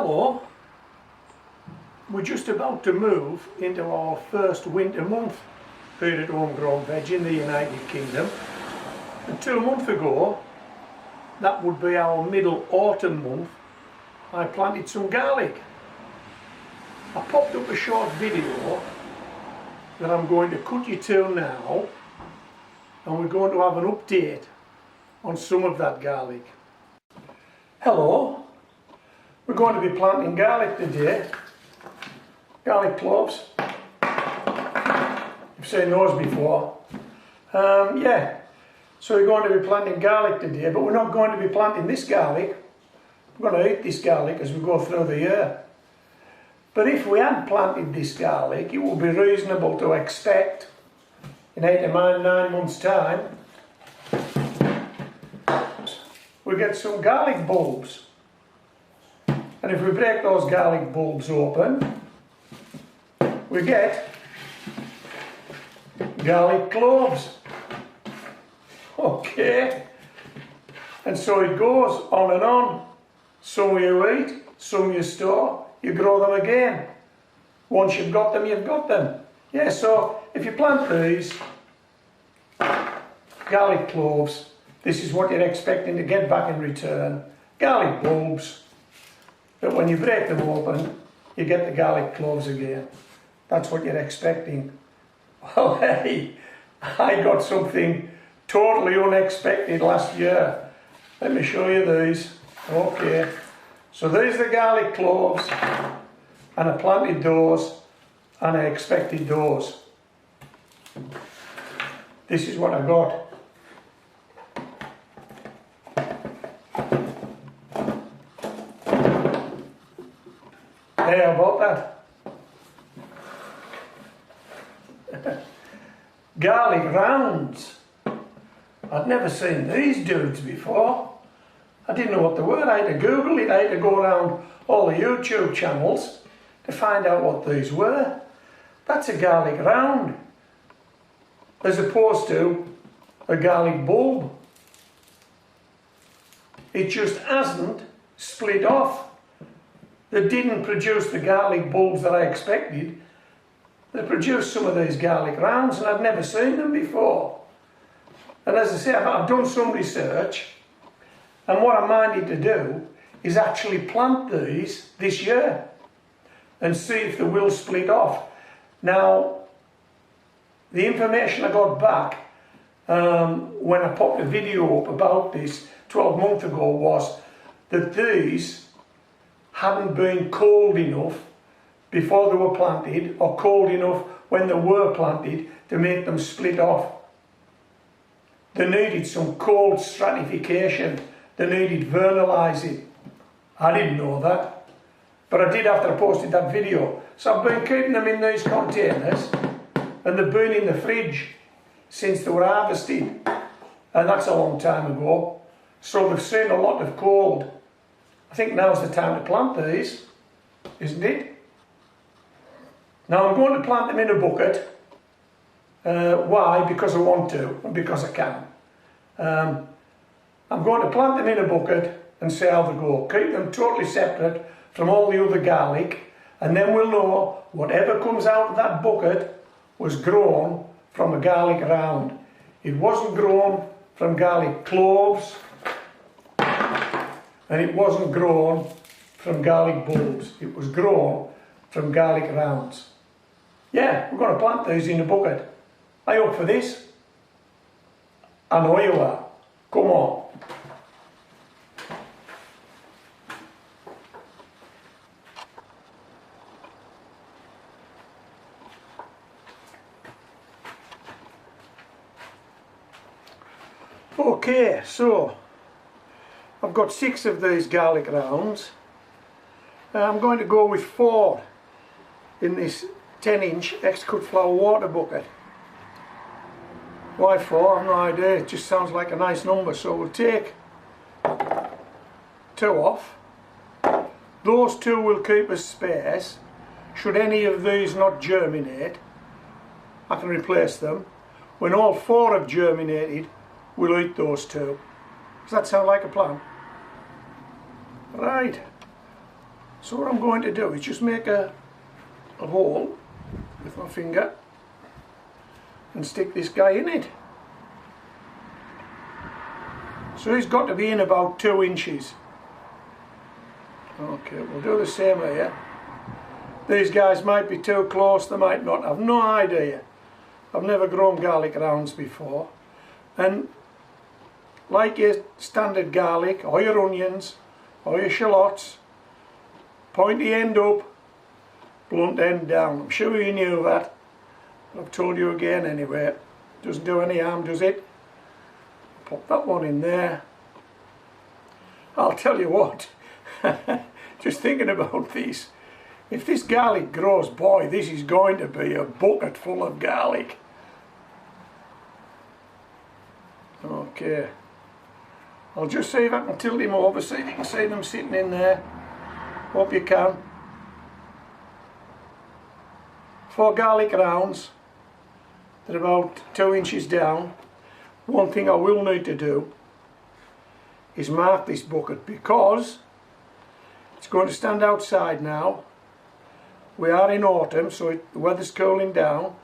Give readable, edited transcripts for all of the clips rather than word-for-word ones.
Hello, we're just about to move into our first winter month here at Homegrown Veg in the United Kingdom. And 2 months ago, that would be our middle autumn month, I planted some garlic. I popped up a short video that I'm going to cut you to now, and we're going to have an update on some of that garlic. Hello, we're going to be planting garlic today, garlic cloves. You've seen those before. So we're going to be planting garlic today, but we're not going to be planting this garlic. We're going to eat this garlic as we go through the year. But if we had planted this garlic, it would be reasonable to expect in 8 to 9 months' time we get some garlic bulbs. And if we break those garlic bulbs open, we get garlic cloves. Okay. And so it goes on and on. Some you eat, some you store, you grow them again. Once you've got them, you've got them. Yeah, so if you plant these garlic cloves, this is what you're expecting to get back in return. Garlic bulbs. But when you break them open, you get the garlic cloves again. That's what you're expecting. Well, hey, I got something totally unexpected last year. Let me show you these. Okay, so these are the garlic cloves, and I planted those, and I expected those. This is what I got. How about that? Garlic rounds. I'd never seen these dudes before. I didn't know what they were. I had to Google it. I had to go around all the YouTube channels to find out what these were. That's a garlic round, as opposed to a garlic bulb. It just hasn't split off. They didn't produce the garlic bulbs that I expected. They produced some of these garlic rounds, and I've never seen them before. And as I say, I've done some research, and what I'm minded to do is actually plant these this year and see if they will split off. Now, the information I got back when I popped a video up about this 12 months ago was that these hadn't been cold enough before they were planted, or cold enough when they were planted to make them split off. They needed some cold stratification. They needed vernalizing. I didn't know that, but I did after I posted that video. So I've been keeping them in these containers, and they've been in the fridge since they were harvested, and that's a long time ago. So they've seen a lot of cold. I think now's the time to plant these, isn't it? Now I'm going to plant them in a bucket. Why? Because I want to, and because I can. I'm going to plant them in a bucket and see how they go. Keep them totally separate from all the other garlic, and then we'll know whatever comes out of that bucket was grown from a garlic round. It wasn't grown from garlic cloves, and it wasn't grown from garlic bulbs. It was grown from garlic rounds. Yeah, we're going to plant these in a bucket. Are you up for this? I know you are. Come on. Okay, so I've got 6 of these garlic rounds. I'm going to go with 4 in this 10-inch X-Cut Flower water bucket. Why 4? I've no idea. It just sounds like a nice number. So we'll take 2 off. Those 2 will keep us spares. Should any of these not germinate, I can replace them. When all 4 have germinated, we'll eat those 2. Does that sound like a plan? Right. So what I'm going to do is just make a hole with my finger and stick this guy in it. So he's got to be in about 2 inches. Okay, we'll do the same here. These guys might be too close, they might not. I've no idea. I've never grown garlic rounds before. And like your standard garlic, or your onions, or your shallots, pointy end up, blunt end down. I'm sure you knew that, but I've told you again anyway. Doesn't do any harm, does it? Pop that one in there. I'll tell you what, just thinking about this, if this garlic grows, boy, this is going to be a bucket full of garlic. Okay, I'll just see if I can tilt him over so you can see them sitting in there. Hope you can. 4 garlic rounds, they're about 2 inches down. One thing I will need to do is mark this bucket because it's going to stand outside now. We are in autumn, so the weather's cooling down.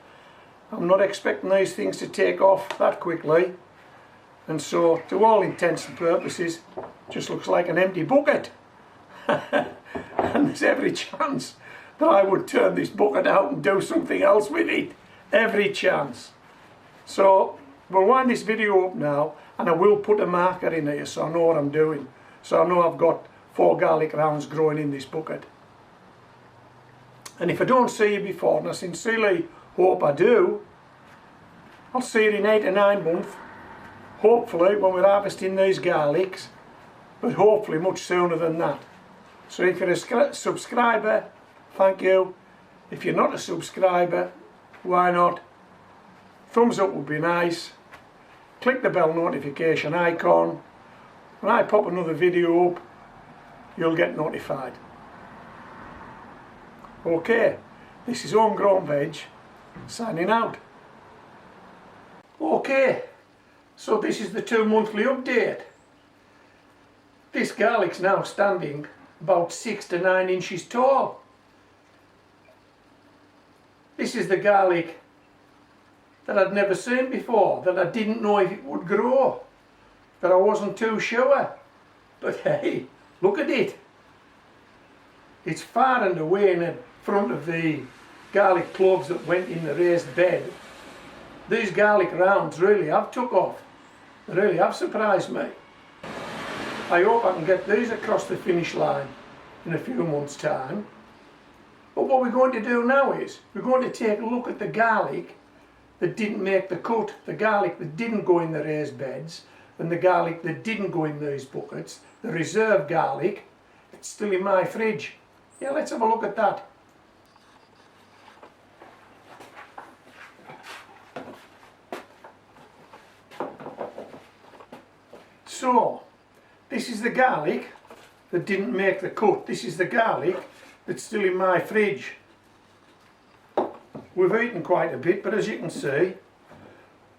I'm not expecting these things to take off that quickly, and so to all intents and purposes just looks like an empty bucket. And there's every chance that I would turn this bucket out and do something else with it. Every chance. So we'll wind this video up now, and I will put a marker in here so I know what I'm doing. So I know I've got 4 garlic rounds growing in this bucket. And if I don't see you before, and I sincerely hope I do, I'll see you in 8 or 9 months, hopefully when we're harvesting these garlics, but hopefully much sooner than that. So if you're a subscriber, thank you. If you're not a subscriber, why not? Thumbs up would be nice. Click the bell notification icon. When I pop another video up, you'll get notified. Okay, this is Homegrown Veg, signing out. Okay, so this is the 2 monthly update. This garlic's now standing about 6 to 9 inches tall. This is the garlic that I'd never seen before, that I didn't know if it would grow, that I wasn't too sure. But hey, look at it. It's far and away in front of the garlic cloves that went in the raised bed. These garlic rounds really have took off. They really have surprised me. I hope I can get these across the finish line in a few months' time. But what we're going to do now is we're going to take a look at the garlic that didn't make the cut, the garlic that didn't go in the raised beds, and the garlic that didn't go in these buckets, the reserve garlic. It's still in my fridge. Yeah, let's have a look at that. So, this is the garlic that didn't make the cut. This is the garlic that's still in my fridge. We've eaten quite a bit, but as you can see,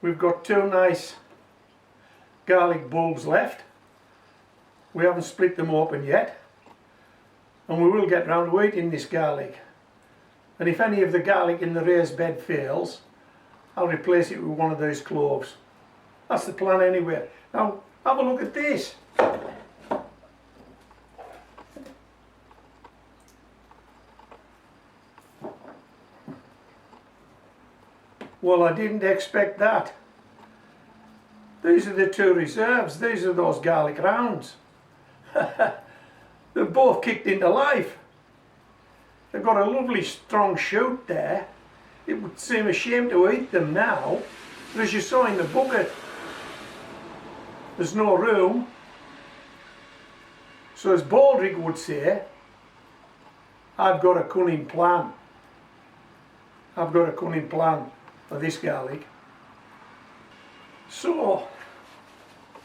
we've got 2 nice garlic bulbs left. We haven't split them open yet, and we will get round to eating this garlic. And if any of the garlic in the raised bed fails, I'll replace it with one of those cloves. That's the plan anyway. Now, have a look at this. Well, I didn't expect that. These are the 2 reserves. These are those garlic rounds. They've both kicked into life. They've got a lovely strong shoot there. It would seem a shame to eat them now, but as you saw in the bucket, there's no room. So as Baldrick would say, I've got a cunning plan. I've got a cunning plan for this garlic. So,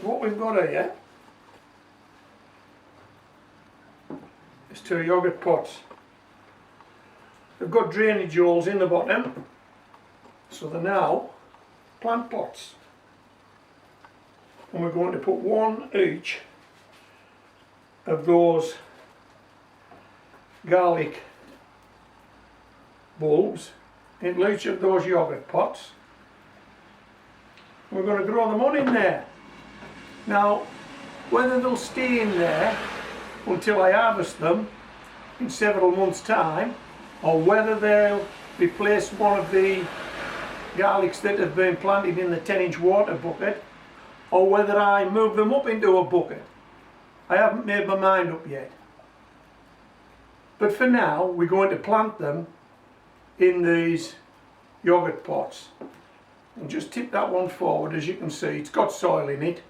what we've got here is 2 yogurt pots. They've got drainage holes in the bottom, so they're now plant pots. And we're going to put 1 each of those garlic bulbs into each of those yogurt pots. We're going to grow them on in there. Now, whether they'll stay in there until I harvest them in several months' time, or whether they'll replace one of the garlics that have been planted in the 10-inch water bucket, or whether I move them up into a bucket, I haven't made my mind up yet. But for now, we're going to plant them in these yogurt pots. And just tip that one forward. As you can see, it's got soil in it.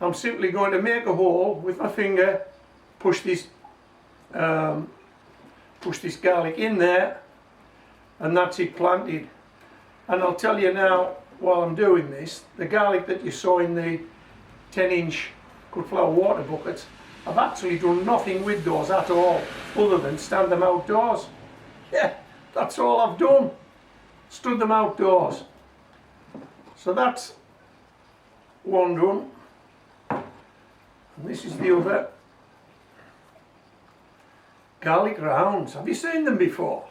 I'm simply going to make a hole with my finger, push this garlic in there, and that's it planted. And I'll tell you now, while I'm doing this, the garlic that you saw in the 10-inch good flower water buckets, I've actually done nothing with those at all, other than stand them outdoors. Yeah, that's all I've done. Stood them outdoors. So that's one done. And this is the other. Garlic rounds. Have you seen them before?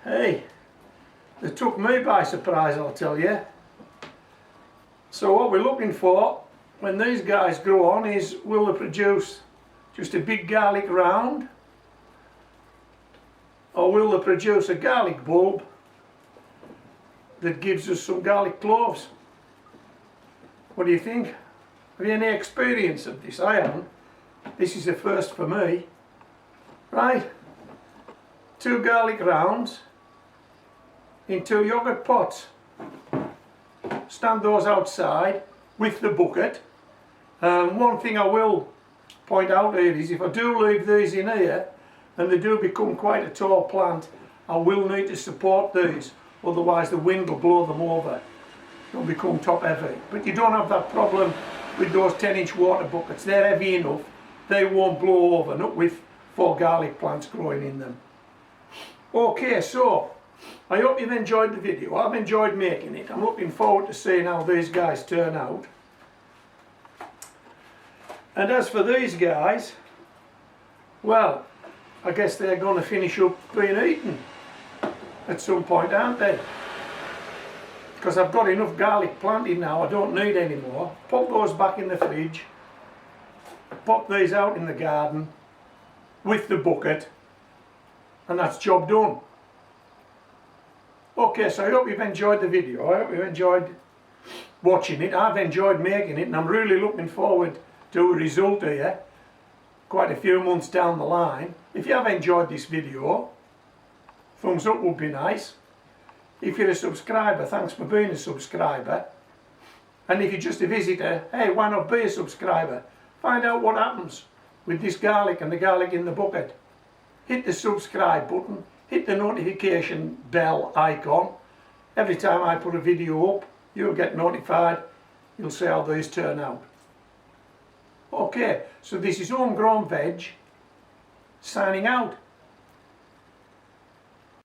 Hey, they took me by surprise, I'll tell you. So what we're looking for when these guys grow on is, will they produce just a big garlic round, or will they produce a garlic bulb that gives us some garlic cloves? What do you think? Have you any experience of this? I haven't. This is a first for me. Right, 2 garlic rounds in 2 yogurt pots. Stand those outside with the bucket. One thing I will point out here is, if I do leave these in here and they do become quite a tall plant, I will need to support these, otherwise the wind will blow them over. They'll become top heavy. But you don't have that problem with those 10-inch water buckets. They're heavy enough, they won't blow over, not with 4 garlic plants growing in them. Okay, so I hope you've enjoyed the video. I've enjoyed making it. I'm looking forward to seeing how these guys turn out. And as for these guys, well, I guess they're going to finish up being eaten at some point, aren't they? Because I've got enough garlic planted now, I don't need any more. Pop those back in the fridge. Pop these out in the garden with the bucket, and that's job done. Okay, so I hope you've enjoyed the video. I hope you've enjoyed watching it. I've enjoyed making it, and I'm really looking forward to a result here quite a few months down the line. If you have enjoyed this video, thumbs up would be nice. If you're a subscriber, thanks for being a subscriber. And if you're just a visitor, hey, why not be a subscriber? Find out what happens with this garlic and the garlic in the bucket. Hit the subscribe button, hit the notification bell icon. Every time I put a video up, you'll get notified. You'll see how these turn out. Okay, so this is Homegrown Veg signing out.